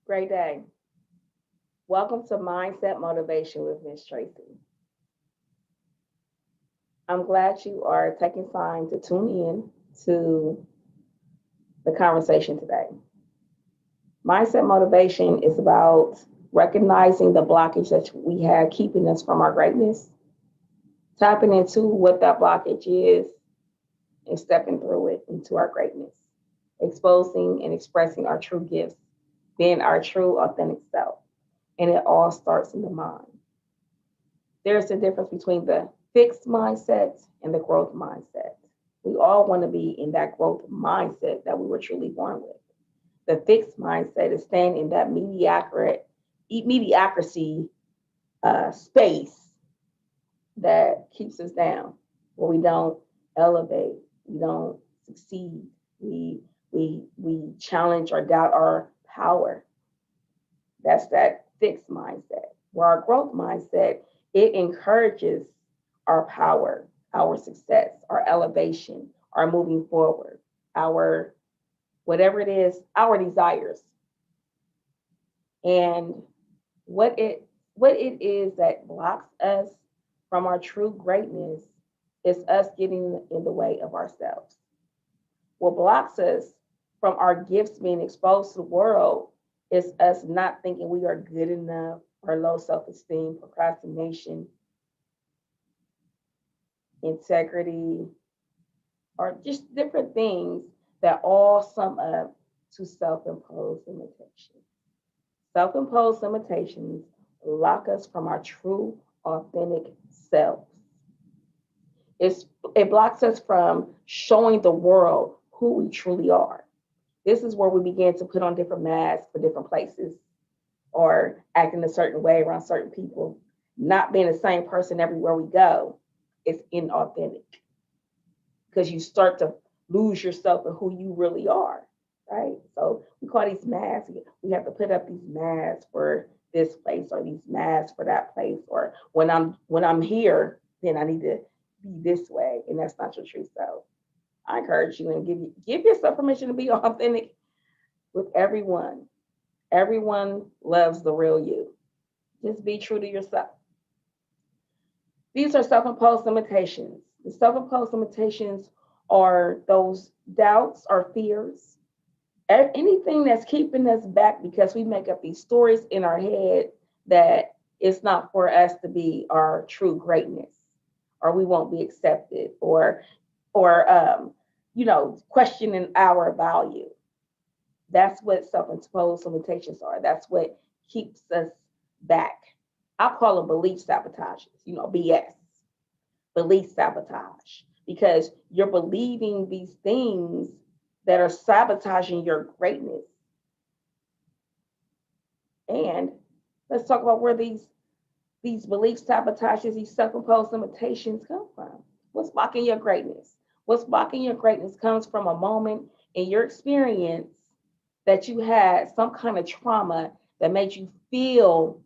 Great day. Welcome to Mindset Motivation with Miss Tracy. I'm glad you are taking time to tune in to the conversation today. Mindset motivation is about recognizing the blockage that we have keeping us from our greatness, tapping into what that blockage is, and stepping through it into our greatness, exposing and expressing our true gifts, being our true, authentic self. And it all starts in the mind. There's a difference between the fixed mindset and the growth mindset. We all want to be in that growth mindset that we were truly born with. The fixed mindset is staying in that mediocrity space that keeps us down, where we don't elevate, we don't succeed, we challenge or doubt our power. That's that fixed mindset. Where our growth mindset, it encourages our power, our success, our elevation, our moving forward, our whatever it is, our desires. And what it what it is that blocks us from our true greatness is us getting in the way of ourselves. What blocks us from our gifts being exposed to the world is us not thinking we are good enough, or low self-esteem, procrastination, integrity, or just different things that all sum up to self-imposed limitations. Self-imposed limitations lock us from our true, authentic selves. It's, it blocks us from showing the world who we truly are. This is where we begin to put on different masks for different places, or acting a certain way around certain people, not being the same person everywhere we go. It's inauthentic because you start to lose yourself in who you really are, right? So we call these masks. We have to put up these masks for this place, or these masks for that place, or when I'm here, then I need to be this way, and that's not your true self. I encourage you and give yourself permission to be authentic with everyone. Everyone loves the real you. Just be true to yourself. These are self imposed limitations. The self imposed limitations are those doubts or fears, anything that's keeping us back because we make up these stories in our head that it's not for us to be our true greatness, or we won't be accepted, or questioning our value. That's what self-imposed limitations are. That's what keeps us back. I call them belief sabotages, BS, belief sabotage, because you're believing these things that are sabotaging your greatness. And let's talk about where these belief sabotages, these self-imposed limitations come from. What's blocking your greatness? What's blocking your greatness comes from a moment in your experience that you had some kind of trauma that made you feel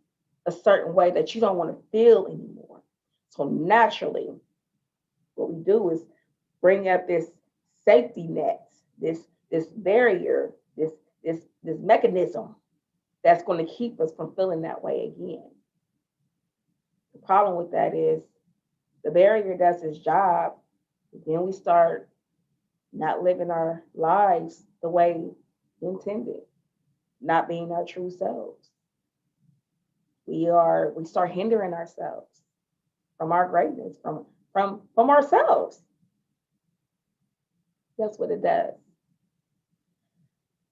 a certain way that you don't want to feel anymore. So naturally, what we do is bring up this safety net, this barrier, this mechanism that's going to keep us from feeling that way again. The problem with that is the barrier does its job, but then we start not living our lives the way intended, not being our true selves. We start hindering ourselves from our greatness, from ourselves. That's what it does.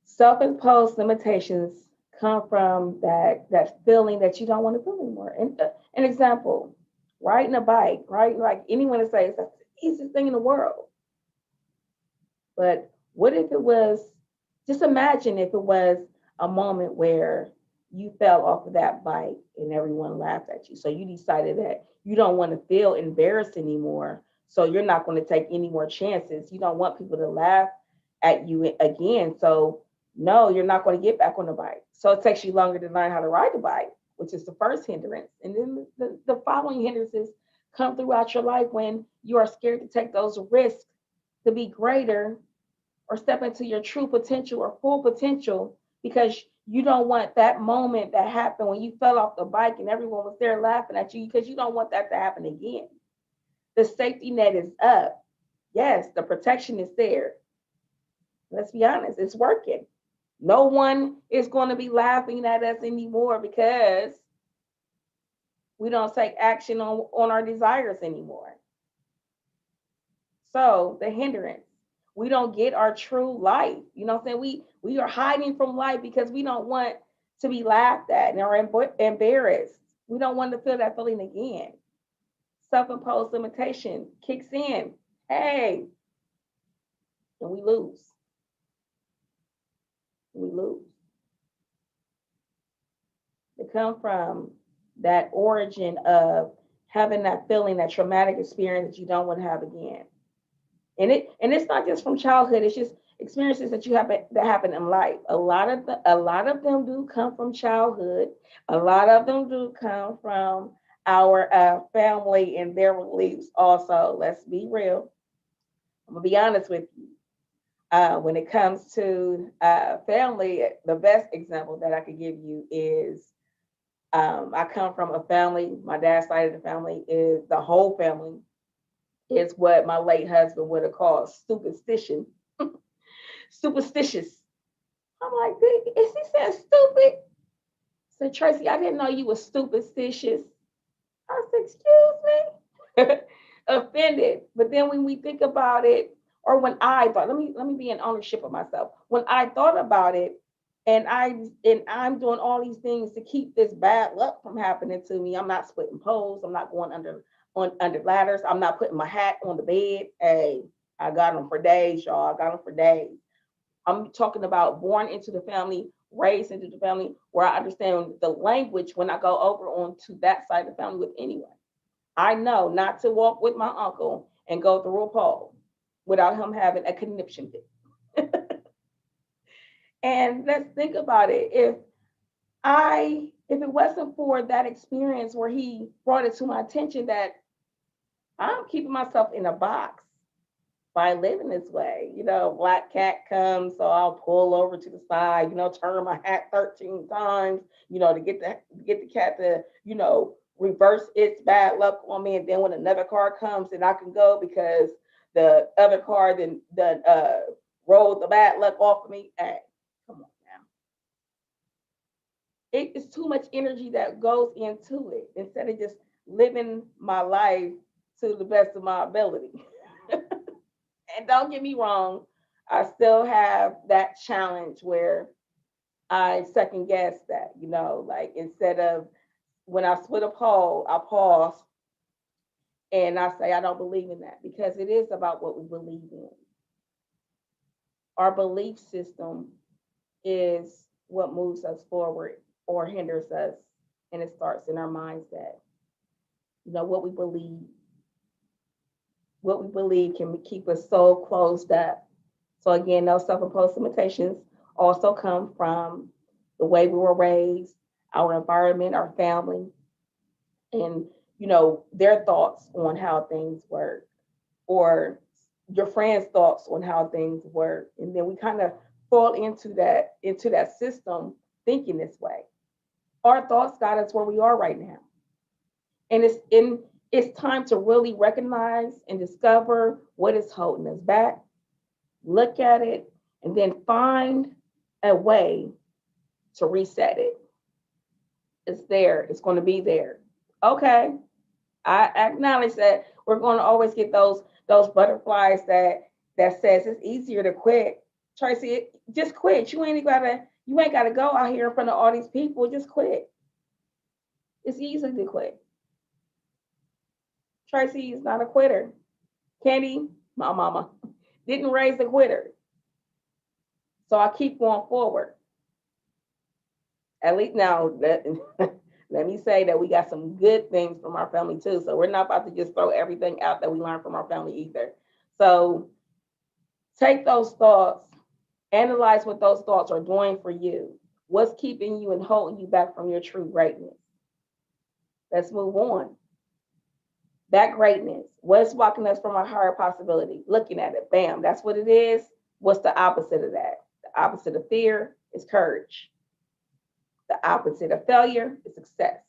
Self-imposed limitations come from that feeling that you don't want to feel anymore. And an example, riding a bike, right? Like anyone would say, it's the easiest thing in the world. But what if it was, just imagine if it was a moment where you fell off of that bike and everyone laughed at you. So you decided that you don't want to feel embarrassed anymore. So you're not going to take any more chances. You don't want people to laugh at you again. So no, you're not going to get back on the bike. So it takes you longer to learn how to ride the bike, which is the first hindrance. And then the following hindrances come throughout your life when you are scared to take those risks to be greater or step into your true potential or full potential because You don't want that moment that happened when you fell off the bike and everyone was there laughing at you, because you don't want that to happen again. The safety net is up. Yes, the protection is there. Let's be honest, it's working. No one is going to be laughing at us anymore because we don't take action on our desires anymore. So the hindrance, we don't get our true life. You know what I'm saying? We are hiding from life because we don't want to be laughed at or embarrassed. We don't want to feel that feeling again. Self-imposed limitation kicks in. Hey, and we lose. We lose. They come from that origin of having that feeling, that traumatic experience that you don't want to have again. And it's not just from childhood, it's just experiences that you have that happen in life. A lot of them do come from childhood. A lot of them do come from our family and their beliefs also. Let's be real. I'm gonna be honest with you. When it comes to family, the best example that I could give you is I come from a family. My dad's side of the family is the whole family is what my late husband would have called superstition. Superstitious. I'm like, is he saying stupid? So Tracy, I didn't know you were superstitious. I said, excuse me. Offended. But then when we think about it, or when I thought, let me be in ownership of myself. When I thought about it, and I'm doing all these things to keep this bad luck from happening to me. I'm not splitting poles. I'm not going under ladders. I'm not putting my hat on the bed. Hey, I got them for days, y'all. I got them for days. I'm talking about born into the family, raised into the family, where I understand the language when I go over onto that side of the family with anyone. I know not to walk with my uncle and go through a pole without him having a conniption fit. And let's think about it. If it wasn't for that experience where he brought it to my attention that I'm keeping myself in a box by living this way. Black cat comes, so I'll pull over to the side, turn my hat 13 times, to get the cat to, reverse its bad luck on me. And then when another car comes, then I can go because the other car then rolled the bad luck off of me. Hey, come on now. It's too much energy that goes into it instead of just living my life to the best of my ability. And don't get me wrong, I still have that challenge where I second guess that, like instead of when I split a poll, I pause and I say, I don't believe in that, because it is about what we believe in. Our belief system is what moves us forward or hinders us, and it starts in our mindset. What we believe. What we believe can keep us so closed up. So again, those self-imposed limitations also come from the way we were raised, our environment, our family, and their thoughts on how things work, or your friends' thoughts on how things work. And then we kind of fall into that system thinking this way. Our thoughts got us where we are right now. And it's time to really recognize and discover what is holding us back, look at it, and then find a way to reset it. It's there. It's going to be there. Okay. I acknowledge that we're going to always get those butterflies that says it's easier to quit. Tracy, just quit. You ain't gotta go out here in front of all these people. Just quit. It's easy to quit. Tracy is not a quitter. Candy, my mama, didn't raise a quitter. So I keep going forward. At least now, let me say that we got some good things from our family too. So we're not about to just throw everything out that we learned from our family either. So take those thoughts, analyze what those thoughts are doing for you. What's keeping you and holding you back from your true greatness? Let's move on. That greatness, what's blocking us from our higher possibility? Looking at it, bam, that's what it is. What's the opposite of that? The opposite of fear is courage. The opposite of failure is success.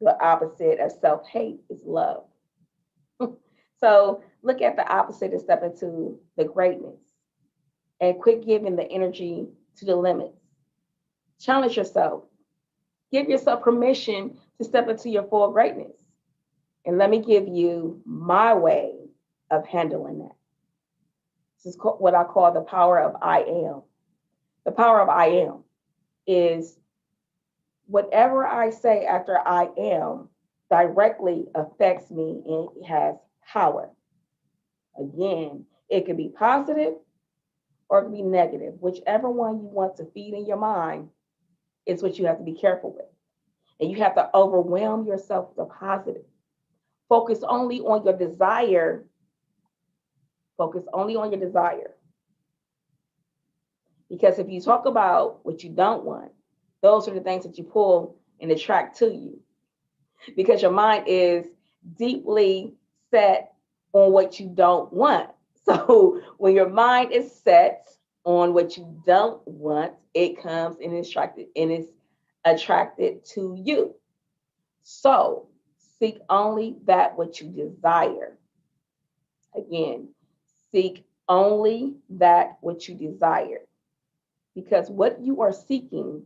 The opposite of self-hate is love. So look at the opposite and step into the greatness and quit giving the energy to the limits. Challenge yourself. Give yourself permission to step into your full greatness. And let me give you my way of handling that. This is what I call the power of I am. The power of I am is whatever I say after I am directly affects me and it has power. Again, it can be positive or it can be negative. Whichever one you want to feed in your mind is what you have to be careful with. And you have to overwhelm yourself with the positive. Focus only on your desire. Focus only on your desire. Because if you talk about what you don't want, those are the things that you pull and attract to you. Because your mind is deeply set on what you don't want. So when your mind is set on what you don't want, it comes and is attracted to you. So seek only that which you desire. Again, seek only that which you desire. Because what you are seeking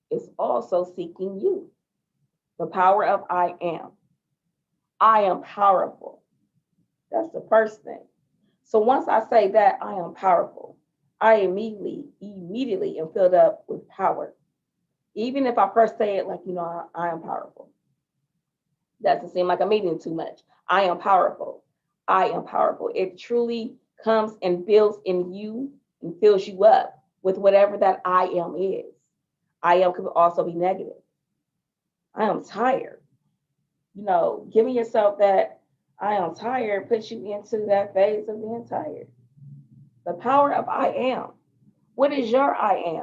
is also seeking you. The power of I am. I am powerful. That's the first thing. So once I say that I am powerful, I immediately am filled up with power. Even if I first say it like, I am powerful. Doesn't seem like I'm eating too much. I am powerful. I am powerful. It truly comes and builds in you and fills you up with whatever that I am is. I am could also be negative. I am tired. Giving yourself that I am tired puts you into that phase of being tired. The power of I am. What is your I am?